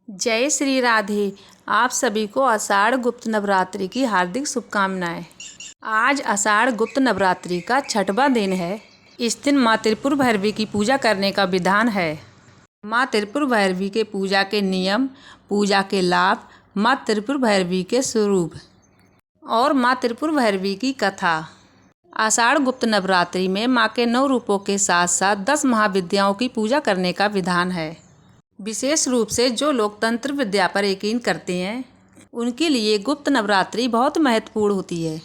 जय श्री राधे। आप सभी को आषाढ़ गुप्त नवरात्रि की हार्दिक शुभकामनाएं। आज आषाढ़ गुप्त नवरात्रि का छठवां दिन है। इस दिन माँ त्रिपुर भैरवी की पूजा करने का विधान है। माँ त्रिपुर भैरवी के पूजा के नियम, पूजा के लाभ, माँ त्रिपुर भैरवी के स्वरूप और माँ त्रिपुर भैरवी की कथा। आषाढ़ गुप्त नवरात्रि में माँ के 9 रूपों के साथ साथ 10 महाविद्याओं की पूजा करने का विधान है। विशेष रूप से जो लोग तंत्र विद्या पर यकीन करते हैं उनके लिए गुप्त नवरात्रि बहुत महत्वपूर्ण होती है।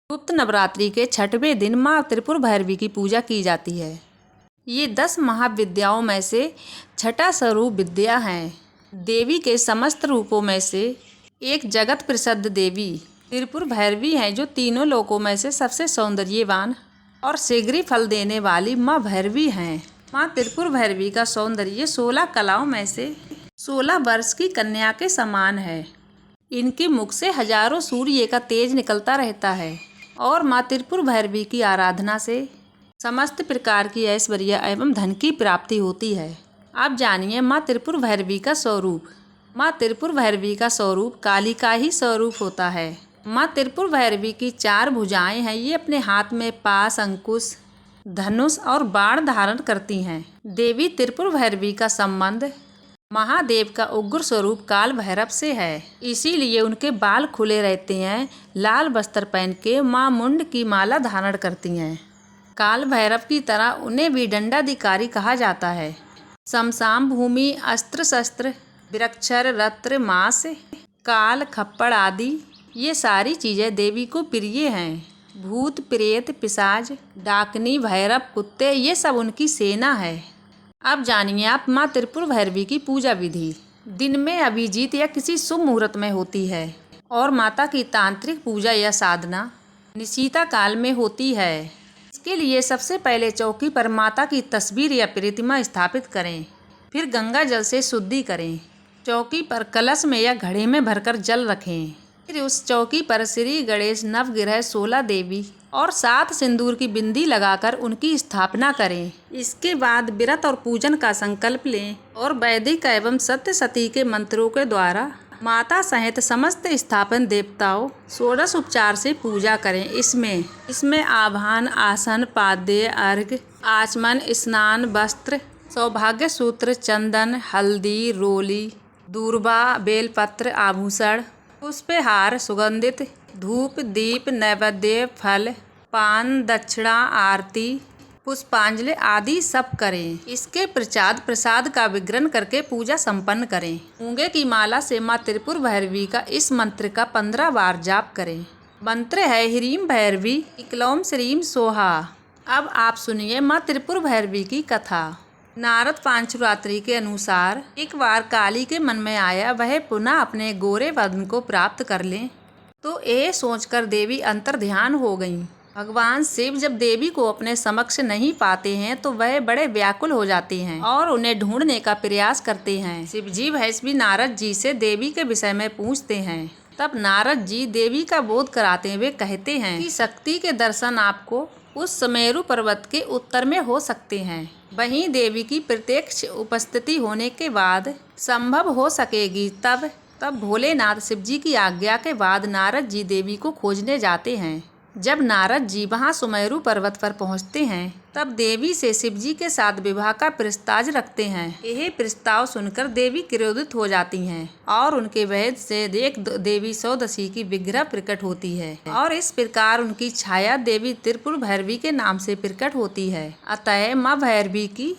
गुप्त नवरात्रि के छठवें दिन माँ त्रिपुर भैरवी की पूजा की जाती है। ये 10 महाविद्याओं में से छठा स्वरूप विद्या है। देवी के समस्त रूपों में से एक जगत प्रसिद्ध देवी त्रिपुर भैरवी हैं, जो तीनों लोकों में से सबसे सौंदर्यवान और शीघ्र फल देने वाली माँ भैरवी हैं। माँ त्रिपुर भैरवी का सौंदर्य 16 कलाओं में से 16 वर्ष की कन्या के समान है। इनके मुख से हजारों सूर्य का तेज निकलता रहता है और माँ त्रिपुर भैरवी की आराधना से समस्त प्रकार की ऐश्वर्य एवं धन की प्राप्ति होती है। आप जानिए माँ त्रिपुर भैरवी का स्वरूप। माँ त्रिपुर भैरवी का स्वरूप काली का ही स्वरूप होता है। माँ त्रिपुर भैरवी की 4 भुजाएं हैं। ये अपने हाथ में पास, अंकुश, धनुष और बाण धारण करती हैं। देवी त्रिपुर भैरवी का संबंध महादेव का उग्र स्वरूप काल भैरव से है, इसीलिए उनके बाल खुले रहते हैं। लाल वस्त्र पहन के माँ मुंड की माला धारण करती हैं। काल भैरव की तरह उन्हें भी दंडाधिकारी कहा जाता है। शमशान भूमि, अस्त्र शस्त्र, वृक्षर, रत्र, मांस, काल, खप्पड़ आदि ये सारी चीज़ें देवी को प्रिय हैं। भूत, प्रेत, पिशाच, डाकनी, भैरव, कुत्ते ये सब उनकी सेना है। अब जानिए आप माँ त्रिपुर भैरवी की पूजा विधि। दिन में अभिजीत या किसी शुभ मुहूर्त में होती है और माता की तांत्रिक पूजा या साधना निशीता काल में होती है। इसके लिए सबसे पहले चौकी पर माता की तस्वीर या प्रतिमा स्थापित करें, फिर गंगा जल से शुद्धि करें। चौकी पर कलश में या घड़े में भरकर जल रखें। फिर उस चौकी पर श्री गणेश, नवग्रह, 16 देवी और 7 सिंदूर की बिंदी लगाकर उनकी स्थापना करें। इसके बाद व्रत और पूजन का संकल्प लें और वैदिक एवं सत्य सती के मंत्रों के द्वारा माता सहित समस्त स्थापन देवताओं षोडश उपचार से पूजा करें। इसमें आभान, आसन, पाद्य, अर्घ्य, आचमन, स्नान, वस्त्र, सौभाग्य सूत्र, चंदन, हल्दी, रोली, दूर्वा, बेलपत्र, आभूषण, पुष्पहार, सुगंधित धूप, दीप, नैवेद्य, फल, पान, दक्षिणा, आरती, पुष्पांजलि आदि सब करें। इसके प्रसाद का विग्रहण करके पूजा संपन्न करें। मूंगे की माला से माँ त्रिपुर भैरवी का इस मंत्र का 15 बार जाप करें। मंत्र है ह्रीम भैरवी क्लौम श्रीम सोहा। अब आप सुनिए माँ त्रिपुर भैरवी की कथा। नारद पांचरात्रि के अनुसार एक बार काली के मन में आया वह पुनः अपने गोरे वदन को प्राप्त कर लें, तो यह सोचकर देवी अंतर ध्यान हो गईं। भगवान शिव जब देवी को अपने समक्ष नहीं पाते हैं तो वह बड़े व्याकुल हो जाते हैं और उन्हें ढूंढने का प्रयास करते हैं। शिवजी भैरवी नारद जी से देवी के विषय में पूछते हैं। तब नारद जी देवी का बोध कराते हुए कहते हैं कि शक्ति के दर्शन आपको उस सुमेरु पर्वत के उत्तर में हो सकते हैं। वहीं देवी की प्रत्यक्ष उपस्थिति होने के बाद संभव हो सकेगी। तब भोलेनाथ शिवजी की आज्ञा के बाद नारद जी देवी को खोजने जाते हैं। जब नारद जी वहां सुमेरु पर्वत पर पहुंचते हैं तब देवी से शिवजी के साथ विवाह का प्रस्ताव रखते हैं। यह प्रस्ताव सुनकर देवी क्रोधित हो जाती हैं और उनके वध से एक देवी सौदशी की विग्रह प्रकट होती है और इस प्रकार उनकी छाया देवी त्रिपुर भैरवी के नाम से प्रकट होती है। अतः माँ भैरवी की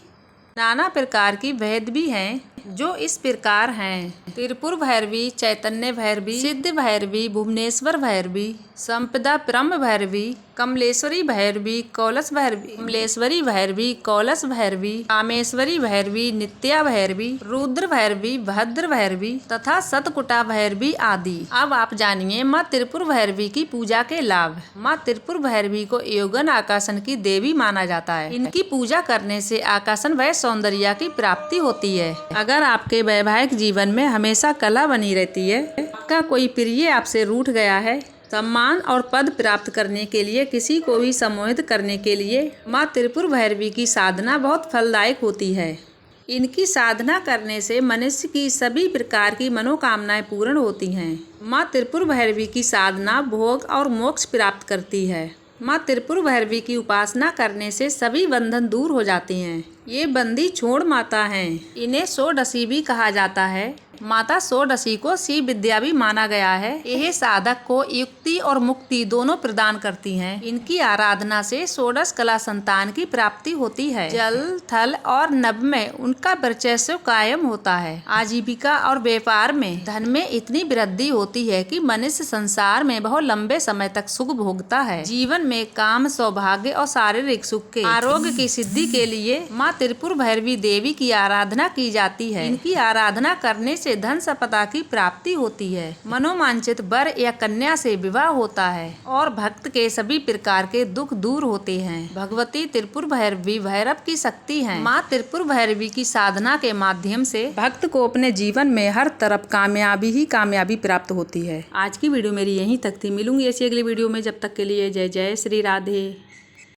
नाना प्रकार की भेद भी हैं, जो इस प्रकार हैं। त्रिपुर भैरवी, चैतन्य भैरवी, सिद्ध भैरवी, भुवनेश्वर भैरवी, संपदा ब्रह्म भैरवी, कमलेश्वरी भैरवी, कौलस भैरवी, कमलेश्वरी भैरवी, कौलस भैरवी, कामेश्वरी भैरवी, नित्या भैरवी, रुद्र भैरवी, भद्र भैरवी तथा सतकुटा भैरवी आदि। अब आप जानिए माँ त्रिपुर भैरवी की पूजा के लाभ। माँ त्रिपुर भैरवी को योगन आकाशन की देवी माना जाता है। इनकी पूजा करने से आकाशन व सौंदर्य की प्राप्ति होती है। अगर आपके वैवाहिक जीवन में हमेशा कला बनी रहती है, आपका कोई प्रिय आपसे रूठ गया है, सम्मान और पद प्राप्त करने के लिए किसी को भी सम्मोहित करने के लिए माँ त्रिपुर भैरवी की साधना बहुत फलदायक होती है। इनकी साधना करने से मनुष्य की सभी प्रकार की मनोकामनाएं पूर्ण होती हैं। माँ त्रिपुर भैरवी की साधना भोग और मोक्ष प्राप्त करती है। माँ त्रिपुर भैरवी की उपासना करने से सभी बंधन दूर हो जाते हैं। ये बंदी छोड़ माता हैं। इन्हें षोडशी भी कहा जाता है। माता षोडशी को शिव विद्या भी माना गया है। यह साधक को युक्ति और मुक्ति दोनों प्रदान करती हैं। इनकी आराधना से षोडश कला संतान की प्राप्ति होती है। जल थल और नभ में उनका वर्चस्व कायम होता है। आजीविका और व्यापार में धन में इतनी वृद्धि होती है कि मनुष्य संसार में बहुत लंबे समय तक सुख भोगता है। जीवन में काम, सौभाग्य और शारीरिक सुख के आरोग्य की सिद्धि के लिए माँ त्रिपुर भैरवी देवी की आराधना की जाती है। इनकी आराधना करने से धन संपदा की प्राप्ति होती है। मनोवांछित वर या कन्या से विवाह होता है और भक्त के सभी प्रकार के दुख दूर होते हैं। भगवती त्रिपुर भैरवी भैरव की शक्ति है। माँ त्रिपुर भैरवी की साधना के माध्यम से भक्त को अपने जीवन में हर तरफ कामयाबी ही कामयाबी प्राप्त होती है। आज की वीडियो मेरी यहीं तक थी। मिलूंगी ऐसी अगली वीडियो में। जब तक के लिए जय जय श्री राधे।